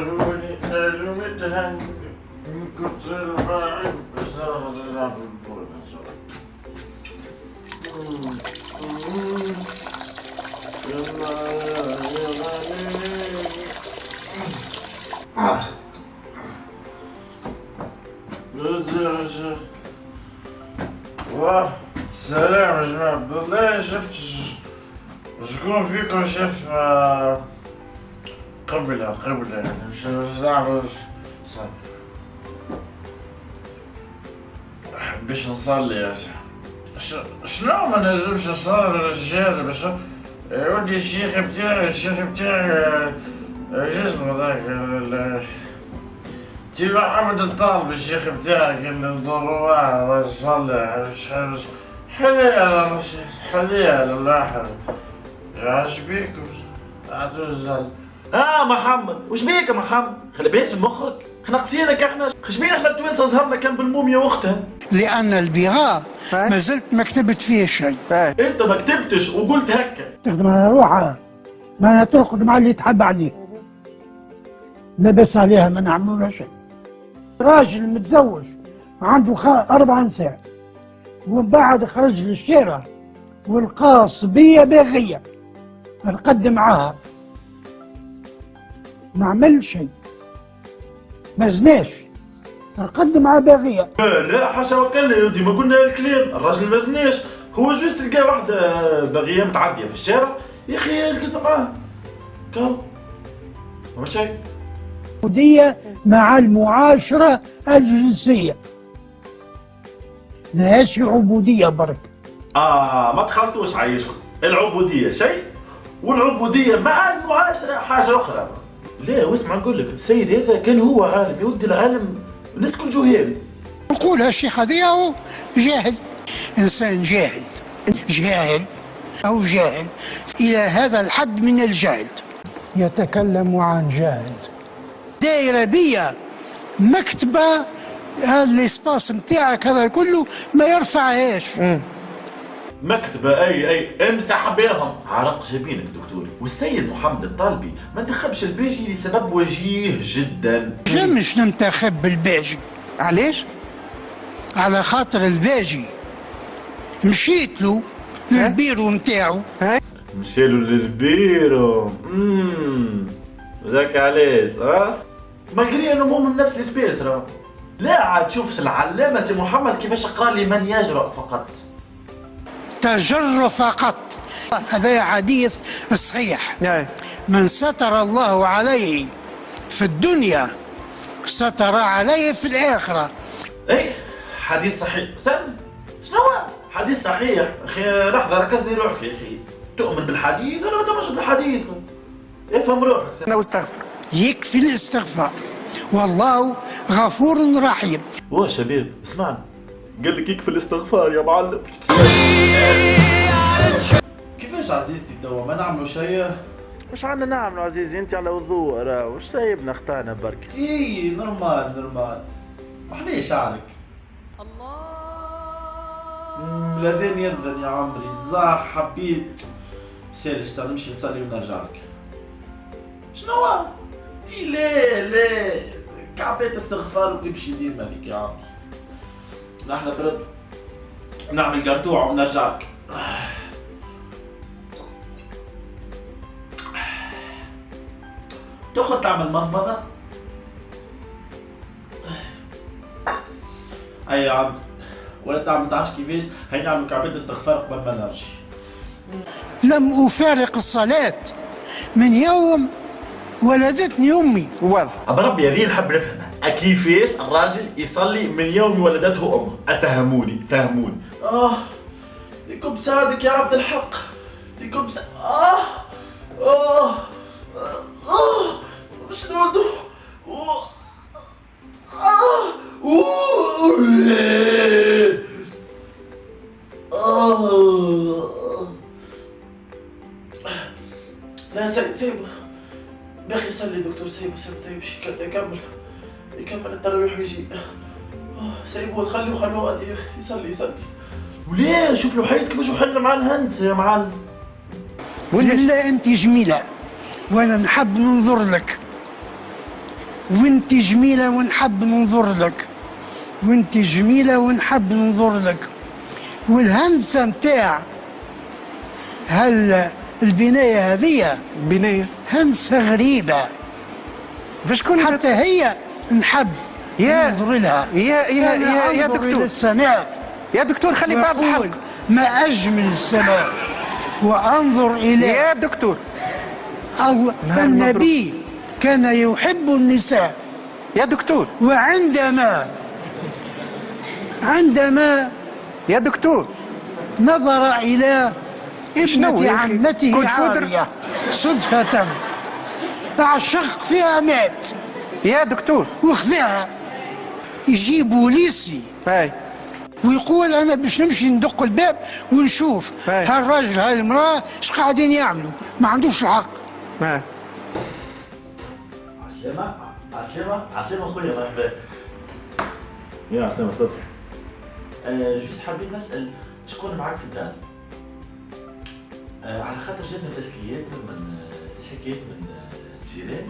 قالوا متهني من كتر البعد بس ألعب البول سلام يا جماعة، بالله شفت شكون فيكم شاف قبلة يعني مش نعرف باش نصلي يا شنو ما نجمش نصلي الرجال باش يا ودي الشيخ بتاعي جسمه ذاك تي محمد الطالب الشيخ بتاعك اللي ضروري الله يصلي حليل الله حليل يعجبيكم عدو الزل. محمد وش بيك يا محمد؟ خلي بيس في مخك، احنا قصينك احنا، خشمين احنا التوانسه ظهرنا كان بالموميا واختها. لأن البغاء ما زلت ما كتبت فيه شيء. انت ما كتبتش وقلت هكا. تخدم على روحها، ما ترقد مع اللي تحب عليه. لبس عليها ما نعملوا شيء. راجل متزوج عنده 4 نساء ومن بعد خرج للشارع ولقى صبية باغية نقدم معاها، ما عمل شيء، ما زناش، نقدم معاه باغية. لا حاشا وكلا يا ودي، ما قلنا الكلام، الراجل ما زناش، هو جوست تلقى واحدة باغية متعدية في الشارع، يا اخي يرقد معاه. كاو ما شيء. عبودية مع المعاشرة الجنسية، ماهيش عبودية برك. ما تخلطوش عايشكم، العبودية شيء والعبودية مع المعاشرة حاجة أخرى. لا واسمع نقول لك، السيد هذا كان هو عالم، يودي العالم الناس كل جهال. نقول هالشيخ هذا هو جاهل، إنسان جاهل أو جاهل إلى هذا الحد من الجهل. يتكلم عن جاهل. دايرة بيا مكتبة الاسباس نتاعك هذا كله ما يرفعهاش. مكتبة أي امسح بيهم عرق جبينك دكتوري. والسيد محمد الطالبي ما انتخبش الباجي لسبب وجيه جدا. مش ننتخب الباجي، علاش؟ على خاطر الباجي مشيت له للبيرو نتاعو. مشيلو للبيرو. ذاك علاش مالغري انه مو من نفس السبيس راه. لا عاد شوف العلامة سي محمد كيفاش قرا لي من يجرؤ فقط. تجر فقط، هذا حديث صحيح. من ستر الله عليه في الدنيا ستر عليه في الآخرة. اي حديث صحيح. استنى شنو هو حديث صحيح؟ اخي لحظة ركزني روحك يا اخي، تؤمن بالحديث ولا ما تؤمنش بالحديث؟ افهم روحك. انا واستغفر. يكفي الاستغفار، والله غفور رحيم. هو شباب اسمعني، قال لك يكفي الاستغفار يا معلم. كيفاش عزيزتي توا ما نعملوا شيء؟ مش عنا نعملوا عزيزي، انت على وضوء راه وش سايبنا اختانا برك. اي نورمال. محلي شعرك. الاذان يذن يا عمري، صح حبيت سالش تعال نمشي نصلي ونرجع لك. شنو هو؟ تي لا كعبات استغفار وتمشي ديما بك يا عمري. نحن برد نعمل قرطوع ونرجع لك. تاخذ تعمل مضمضة؟ اي يا عم، ولا تعمل تعرفش كيفاش، هي نعمل كعبات استغفار قبل ما نمشي. لم أفارق الصلاة من يوم ولدتني أمي. واضح. بربي هذه نحب نفهمها، كيفاش الراجل يصلي من يوم ولدته أمه؟ أفهموني فهموني. ليكم بسعدك يا عبد الحق، ليكم بسعدك. مش نودو. لا سيبه باقي يصلي دكتور، سيبه طيب يكمل التراويح ويجي. سيبه خلوه غادي يصلي. وليه شوف له حيط كيفاش يحل مع الهندسه يا معلم. ولا أنت جميلة وأنا نحب ننظر لك. وانت جميلة ونحب ننظر لك، وانت جميلة ونحب ننظر لك. والهندسة متاع البناية هذه بناية هندسة غريبة، فشكون حتى هي نحب ننظر لها. يا أنظر دكتور إلى السماء يا دكتور خلي بعض الحق. وأقول ما أجمل السماء، وأنظر إلى يا دكتور الله. النبي كان يحب النساء، يا دكتور عندما يا دكتور نظر إلى شنو ابنة يا أخي؟ عمته كنت فودر؟ عارية صدفة، عشق فيها مات يا دكتور وخذاها. يجي بوليسي هاي ويقول أنا باش نمشي ندق الباب ونشوف هاي. هالراجل هالمرأة اش قاعدين يعملوا، ما عندوش الحق. هاي عسلامة عسلامة عسلامة خويا مرحبا. يا عسلامة تفضل. جوست حبيت نسأل شكون معاك في الدار؟ على خاطر جاتنا تشكيات من الجيران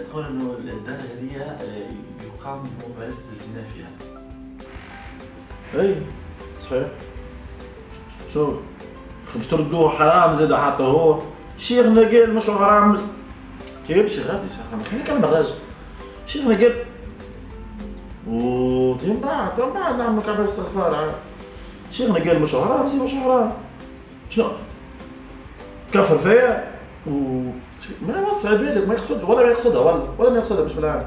تقول انه الدار هذه يقام بممارسة الزنا فيها. اي صحيح. شو باش تردوه حرام زاد حتى هو شيخنا قال مش حرام كيف شي غادي ساخن خلينا نكمل الراجل. شيخنا قال و تم بعد نعمل كعبة استغفار عاد. شيخنا قال مش حرام زي مش حرام شنو كفر فيا و ما وسع بالك ما يقصدش ولا ما يقصدها ولا ما يقصدها مش بالعام.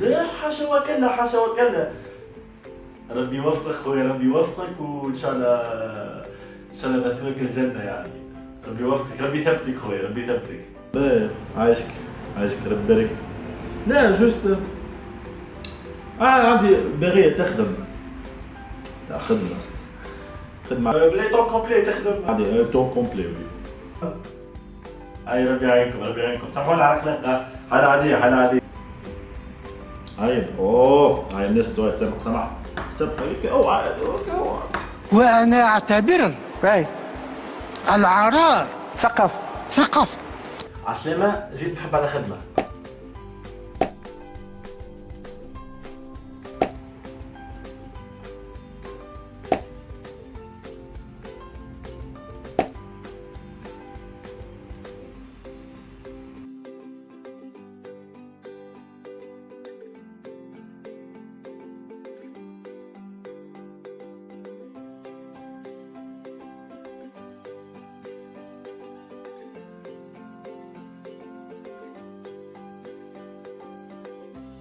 لا حاشا وكلا حاشا وكلا. ربي يوفقك خويا ربي يوفقك وان شاء الله مثواك الجنة يعني. ربي يوفقك ربي يثبتك خويا ربي يثبتك. لا عايشك ربي يبارك. لا جوست عندي باغية تخدم. لا خدمة بلاي طون كومبلي تخدم. عندي طون كومبلي. اي ربي يعينكم سامحونا على خلقنا حالة عادية. هاي اوه هاي الناس توي سامح اوعى. وأنا أعتبر هاي العراء ثقف ثقف. عسلامة جيت نحب على خدمة.